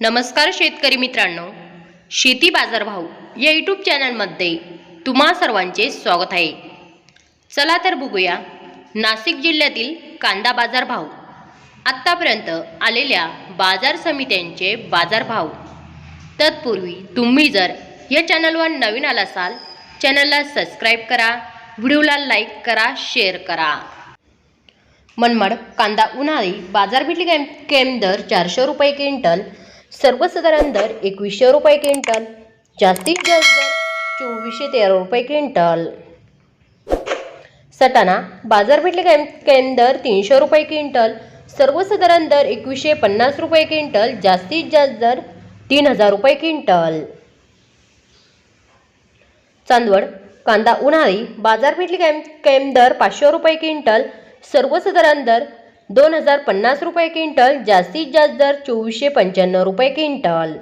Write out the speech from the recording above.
नमस्कार शेतकरी मित्रांनो, शेती बाजारभाव या यूट्यूब चॅनलमध्ये तुम्हा सर्वांचे स्वागत आहे। चला तर बघूया नाशिक जिल्ह्यातील कांदा बाजारभाव, आत्तापर्यंत आलेल्या बाजार समित्यांचे बाजारभाव। तत्पूर्वी तुम्ही जर या चॅनलवर नवीन आला असाल, चॅनलला सबस्क्राईब करा, व्हिडिओला लाईक करा, शेअर करा। मनमाड कांदा उन्हाळी बाजारपेठली कॅम्प दर 400 रुपये क्विंटल, सर्वसाधारण दर 2100 रुपये क्विंटल, जास्तीत जास्त दर 2413 रुपये क्विंटल। सटाणा बाजारपेठली कॅम्प दर 300 रुपये क्विंटल, सर्वसाधारण दर 2150 रुपये क्विंटल, जास्तीत जास्त दर 3000 रुपये क्विंटल। चांदवड कांदा उन्हाळी बाजारपेठली कॅम्प दर 500 रुपये क्विंटल, सर्वसाधारण दर 2050 रुपये क्विंटल, जास्तीत जास्त दर 2495 रुपये क्विंटल।